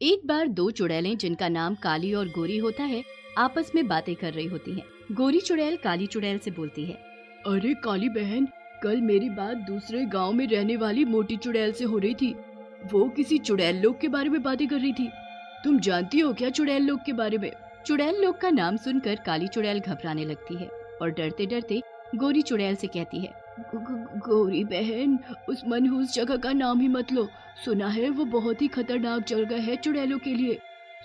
एक बार दो चुड़ैलें जिनका नाम काली और गोरी होता है आपस में बातें कर रही होती हैं। गोरी चुड़ैल काली चुड़ैल से बोलती है, अरे काली बहन, कल मेरी बात दूसरे गांव में रहने वाली मोटी चुड़ैल से हो रही थी। वो किसी चुड़ैल लोग के बारे में बातें कर रही थी। तुम जानती हो क्या चुड़ैल लोग के बारे में? चुड़ैल लोग का नाम सुनकर काली चुड़ैल घबराने लगती है और डरते डरते गोरी चुड़ैल से कहती है, गोरी बहन, उस मनहूस जगह का नाम ही मत लो। सुना है वो बहुत ही खतरनाक जगह है चुड़ैलों के लिए।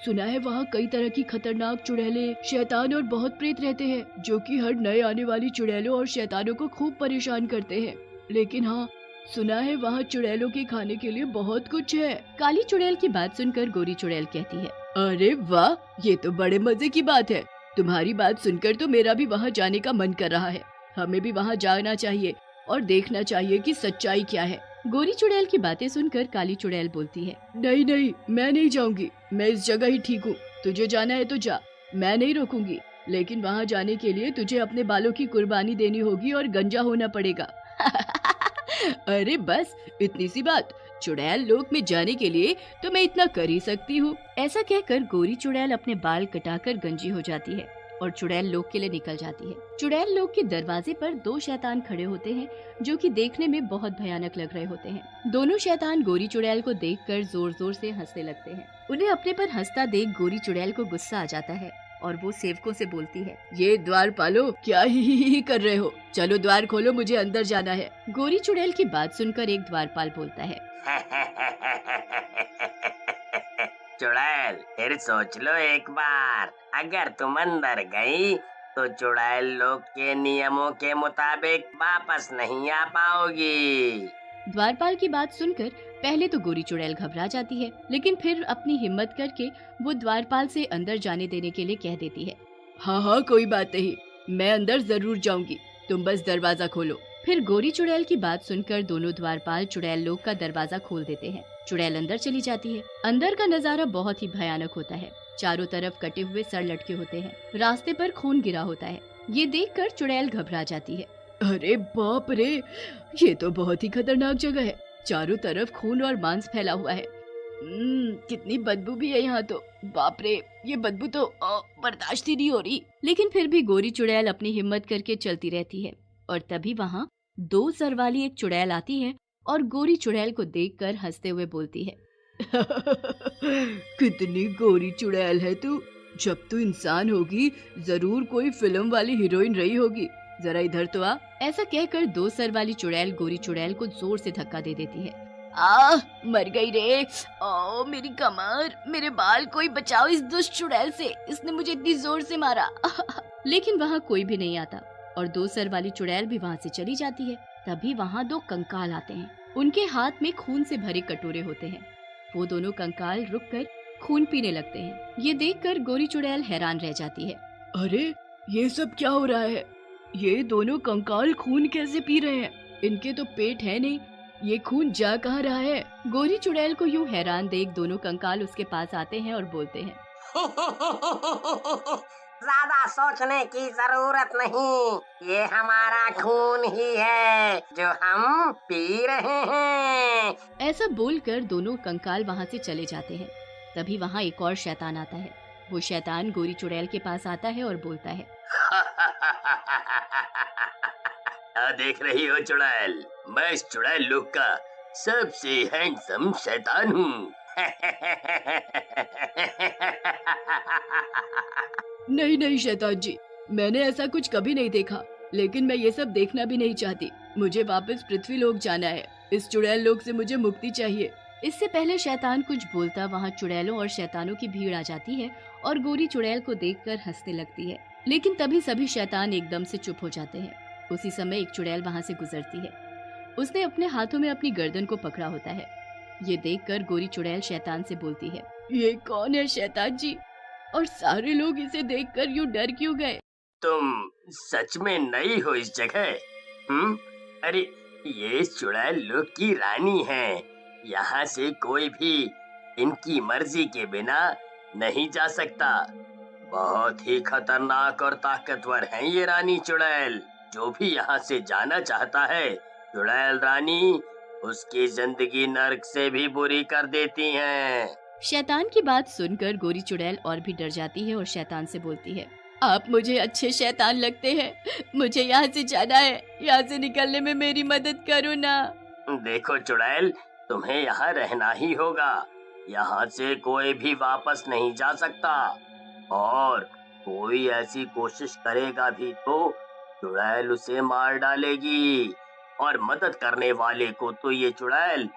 सुना है वहाँ कई तरह की खतरनाक चुड़ैलें, शैतान और बहुत प्रेत रहते हैं, जो कि हर नए आने वाली चुड़ैलों और शैतानों को खूब परेशान करते हैं। लेकिन हाँ, सुना है वहाँ चुड़ैलों के खाने के लिए बहुत कुछ है। काली चुड़ैल की बात सुनकर गोरी चुड़ैल कहती है, अरे वाह, ये तो बड़े मजे की बात है। तुम्हारी बात सुनकर तो मेरा भी वहाँ जाने का मन कर रहा है। हमें भी वहाँ जाना चाहिए और देखना चाहिए कि सच्चाई क्या है। गोरी चुड़ैल की बातें सुनकर काली चुड़ैल बोलती है, नहीं नहीं, मैं नहीं जाऊंगी। मैं इस जगह ही ठीक हूँ। तुझे जाना है तो जा, मैं नहीं रोकूंगी। लेकिन वहाँ जाने के लिए तुझे अपने बालों की कुर्बानी देनी होगी और गंजा होना पड़ेगा। अरे बस, इतनी सी बात। चुड़ैल लोक में जाने के लिए तो मैं इतना कर ही सकती हूँ। ऐसा कहकर गोरी चुड़ैल अपने बाल कटाकर गंजी हो जाती है और चुड़ैल लोक के लिए निकल जाती है। चुड़ैल लोक के दरवाजे पर दो शैतान खड़े होते हैं, जो कि देखने में बहुत भयानक लग रहे होते हैं। दोनों शैतान गोरी चुड़ैल को देखकर जोर जोर से हंसने लगते हैं। उन्हें अपने पर हंसता देख गोरी चुड़ैल को गुस्सा आ जाता है और वो सेवकों से बोलती है, ये द्वारपालो, क्या ही कर रहे हो? चलो द्वार खोलो, मुझे अंदर जाना है। गोरी चुड़ैल की बात सुनकर एक द्वारपाल बोलता है, चुड़ैल, फिर सोच लो एक बार। अगर तुम अंदर गई तो चुड़ैल लोग के नियमों के मुताबिक वापस नहीं आ पाओगी। द्वारपाल की बात सुनकर पहले तो गोरी चुड़ैल घबरा जाती है, लेकिन फिर अपनी हिम्मत करके वो द्वारपाल से अंदर जाने देने के लिए कह देती है, हाँ हाँ, कोई बात नहीं, मैं अंदर जरूर जाऊंगी। तुम बस दरवाजा खोलो। फिर गोरी चुड़ैल की बात सुनकर दोनों द्वारपाल चुड़ैल लोग का दरवाजा खोल देते हैं। चुड़ैल अंदर चली जाती है। अंदर का नजारा बहुत ही भयानक होता है। चारों तरफ कटे हुए सर लटके होते हैं। रास्ते पर खून गिरा होता है। ये देखकर चुड़ैल घबरा जाती है। अरे बाप रे, ये तो बहुत ही खतरनाक जगह है। चारों तरफ खून और मांस फैला हुआ है। कितनी बदबू भी है यहाँ तो। बाप रे, ये बदबू तो बर्दाश्त ही नहीं हो रही। लेकिन फिर भी गोरी चुड़ैल अपनी हिम्मत करके चलती रहती है और तभी वहाँ दो सर वाली एक चुड़ैल आती है और गोरी चुड़ैल को देखकर हंसते हुए बोलती है, कितनी गोरी चुड़ैल है तू। जब तू इंसान होगी जरूर कोई फिल्म वाली हीरोइन रही होगी। जरा इधर तो आ। ऐसा कहकर दो सर वाली चुड़ैल गोरी चुड़ैल को जोर से धक्का दे देती है। मर गई रे। ओ मेरी कमर, मेरे बाल, कोई बचाओ इस दुष्ट चुड़ैल से। इसने मुझे इतनी जोर से मारा। लेकिन वहाँ कोई भी नहीं आता और दो सर वाली चुड़ैल भी वहाँ से चली जाती है। तभी वहाँ दो कंकाल आते हैं। उनके हाथ में खून से भरे कटोरे होते हैं। वो दोनों कंकाल रुककर खून पीने लगते हैं। ये देखकर गोरी चुड़ैल हैरान रह जाती है। अरे ये सब क्या हो रहा है? ये दोनों कंकाल खून कैसे पी रहे हैं? इनके तो पेट है नहीं, ये खून जा कहाँ रहा है? गोरी चुड़ैल को यूं हैरान देख दोनों कंकाल उसके पास आते हैं और बोलते हैं, ज्यादा सोचने की जरूरत नहीं, ये हमारा खून ही है जो हम पी रहे हैं। ऐसा बोलकर दोनों कंकाल वहाँ से चले जाते हैं। तभी वहाँ एक और शैतान आता है। वो शैतान गोरी चुड़ैल के पास आता है और बोलता है, देख रही हो चुड़ैल, मैं इस चुड़ैल लोक का सबसे हैंडसम शैतान हूँ। नहीं नहीं शैतान जी, मैंने ऐसा कुछ कभी नहीं देखा। लेकिन मैं ये सब देखना भी नहीं चाहती। मुझे वापस पृथ्वी लोक जाना है। इस चुड़ैल लोक से मुझे मुक्ति चाहिए। इससे पहले शैतान कुछ बोलता वहाँ चुड़ैलों और शैतानों की भीड़ आ जाती है और गोरी चुड़ैल को देखकर हंसने लगती है। लेकिन तभी सभी शैतान एकदम से चुप हो जाते हैं। उसी समय एक चुड़ैल वहाँ से गुजरती है। उसने अपने हाथों में अपनी गर्दन को पकड़ा होता है। ये देखकर गोरी चुड़ैल शैतान से बोलती है, ये कौन है शैतान जी? और सारे लोग इसे देखकर यूं डर क्यों गए? तुम सच में नई हो इस जगह? अरे ये चुड़ैल लोक की रानी है। यहाँ से कोई भी इनकी मर्जी के बिना नहीं जा सकता। बहुत ही खतरनाक और ताकतवर है ये रानी चुड़ैल। जो भी यहाँ से जाना चाहता है, चुड़ैल रानी उसकी जिंदगी नर्क से भी बुरी कर देती हैं। शैतान की बात सुनकर गोरी चुड़ैल और भी डर जाती है और शैतान से बोलती है, आप मुझे अच्छे शैतान लगते हैं, मुझे यहाँ से जाना है, यहाँ से निकलने में मेरी मदद करो ना। देखो चुड़ैल, तुम्हें यहाँ रहना ही होगा। यहाँ से कोई भी वापस नहीं जा सकता, और कोई ऐसी कोशिश करेगा भी तो चुड़ैल उसे मार डालेगी, और मदद करने वाले को तो ये चुड़ैल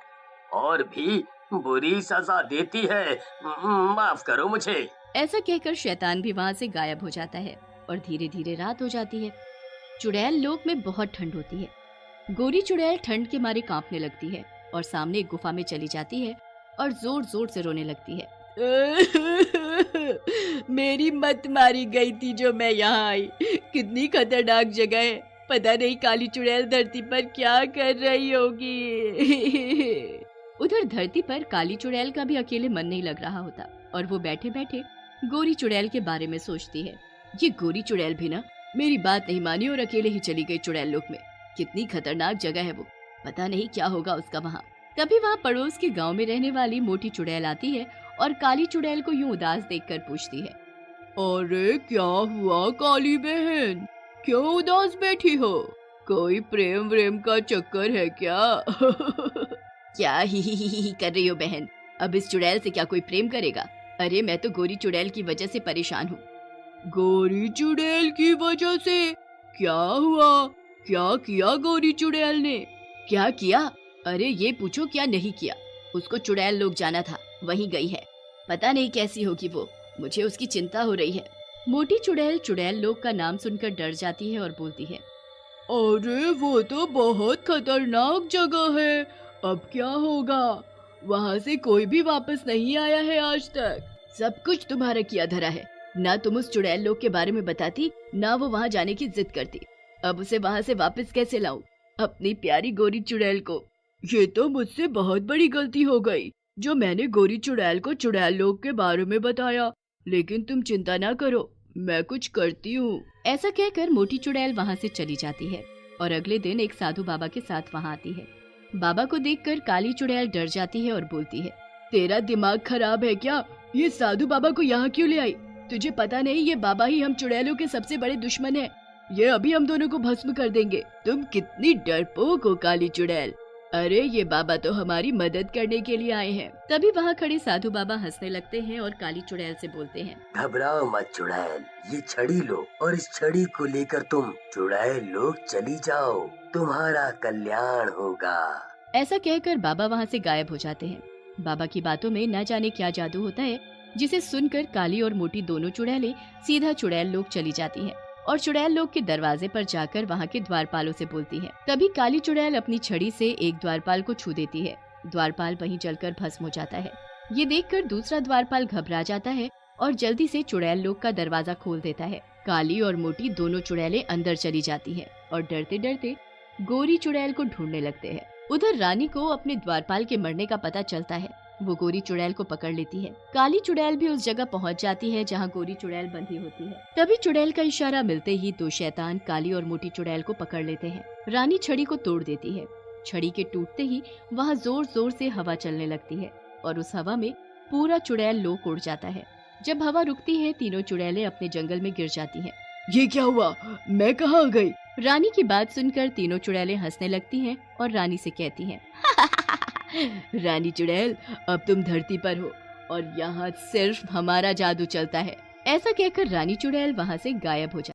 और भी बुरी सजा देती है। माफ करो मुझे। ऐसा कहकर शैतान भी वहाँ से गायब हो जाता है और धीरे धीरे रात हो जाती है। चुड़ैल लोक में बहुत ठंड होती है। गोरी चुड़ैल ठंड के मारे कांपने लगती है और सामने एक गुफा में चली जाती है और जोर जोर से रोने लगती है। मेरी मत मारी गई थी जो मैं यहाँ आई। कितनी खतरनाक जगह है, पता नहीं काली चुड़ैल धरती पर क्या कर रही होगी। उधर धरती पर काली चुड़ैल का भी अकेले मन नहीं लग रहा होता और वो बैठे बैठे गोरी चुड़ैल के बारे में सोचती है। ये गोरी चुड़ैल भी ना मेरी बात नहीं मानी और अकेले ही चली गई चुड़ैल लोक में। कितनी खतरनाक जगह है वो, पता नहीं क्या होगा उसका वहाँ। तभी वहाँ पड़ोस के गांव में रहने वाली मोटी चुड़ैल आती है और काली चुड़ैल को यूं उदास देखकर पूछती है, अरे क्या हुआ काली बहन, क्यों उदास बैठी हो? कोई प्रेम व्रेम का चक्कर है क्या? क्या ही कर रही हो बहन, अब इस चुड़ैल से क्या कोई प्रेम करेगा? अरे मैं तो गोरी चुड़ैल की वजह से परेशान हूँ। गोरी चुड़ैल की वजह से? क्या हुआ, क्या किया गोरी चुड़ैल ने? क्या किया? अरे ये पूछो क्या नहीं किया। उसको चुड़ैल लोग जाना था, वहीं गई है। पता नहीं कैसी होगी वो, मुझे उसकी चिंता हो रही है। मोटी चुड़ैल चुड़ैल लोग का नाम सुनकर डर जाती है और बोलती है, अरे वो तो बहुत खतरनाक जगह है, अब क्या होगा? वहाँ से कोई भी वापस नहीं आया है आज तक। सब कुछ तुम्हारा किया धरा है, ना तुम उस चुड़ैल लोग के बारे में बताती, ना वो वहाँ जाने की जिद करती। अब उसे वहाँ से वापस कैसे लाऊं, अपनी प्यारी गोरी चुड़ैल को? ये तो मुझसे बहुत बड़ी गलती हो गई जो मैंने गोरी चुड़ैल को चुड़ैल लोग के बारे में बताया, लेकिन तुम चिंता ना करो, मैं कुछ करती हूँ। ऐसा कहकर मोटी चुड़ैल वहाँ से चली जाती है और अगले दिन एक साधु बाबा के साथ वहाँ आती है। बाबा को देखकर काली चुड़ैल डर जाती है और बोलती है, तेरा दिमाग खराब है क्या? ये साधु बाबा को यहाँ क्यों ले आई? तुझे पता नहीं ये बाबा ही हम चुड़ैलों के सबसे बड़े दुश्मन है। ये अभी हम दोनों को भस्म कर देंगे। तुम कितनी डरपोक हो काली चुड़ैल। अरे ये बाबा तो हमारी मदद करने के लिए आए हैं। तभी वहाँ खड़े साधु बाबा हंसने लगते हैं और काली चुड़ैल से बोलते हैं, घबराओ मत चुड़ैल, ये छड़ी लो और इस छड़ी को लेकर तुम चुड़ैल लोग चली जाओ, तुम्हारा कल्याण होगा। ऐसा कहकर बाबा वहाँ से गायब हो जाते हैं। बाबा की बातों में न जाने क्या जादू होता है, जिसे सुनकर काली और मोटी दोनों चुड़ैलें सीधा चुड़ैल लोग चली जाती हैं और चुड़ैल लोग के दरवाजे पर जाकर वहाँ के द्वारपालों से बोलती है। तभी काली चुड़ैल अपनी छड़ी से एक द्वारपाल को छू देती है। द्वारपाल वहीं जलकर भस्म हो जाता है। ये देखकर दूसरा द्वारपाल घबरा जाता है और जल्दी से चुड़ैल लोग का दरवाजा खोल देता है। काली और मोटी दोनों चुड़ैलें अंदर चली जाती हैं और डरते डरते गोरी चुड़ैल को ढूंढने लगते हैं। उधर रानी को अपने द्वारपाल के मरने का पता चलता है। वो गोरी चुड़ैल को पकड़ लेती है। काली चुड़ैल भी उस जगह पहुंच जाती है जहां गोरी चुड़ैल बंधी होती है। तभी चुड़ैल का इशारा मिलते ही दो शैतान काली और मोटी चुड़ैल को पकड़ लेते हैं। रानी छड़ी को तोड़ देती है। छड़ी के टूटते ही वहां जोर जोर से हवा चलने लगती है और उस हवा में पूरा चुड़ैल लोक उड़ जाता है। जब हवा रुकती है, तीनों चुड़ैलें अपने जंगल में गिर जाती हैं। ये क्या हुआ, मैं कहाँ गई? रानी की बात सुनकर तीनों चुड़ैलें हंसने लगती हैं और रानी से कहती हैं, रानी चुड़ैल, अब तुम धरती पर हो और यहाँ सिर्फ हमारा जादू चलता है। ऐसा कहकर रानी चुड़ैल वहाँ से गायब हो जाती है।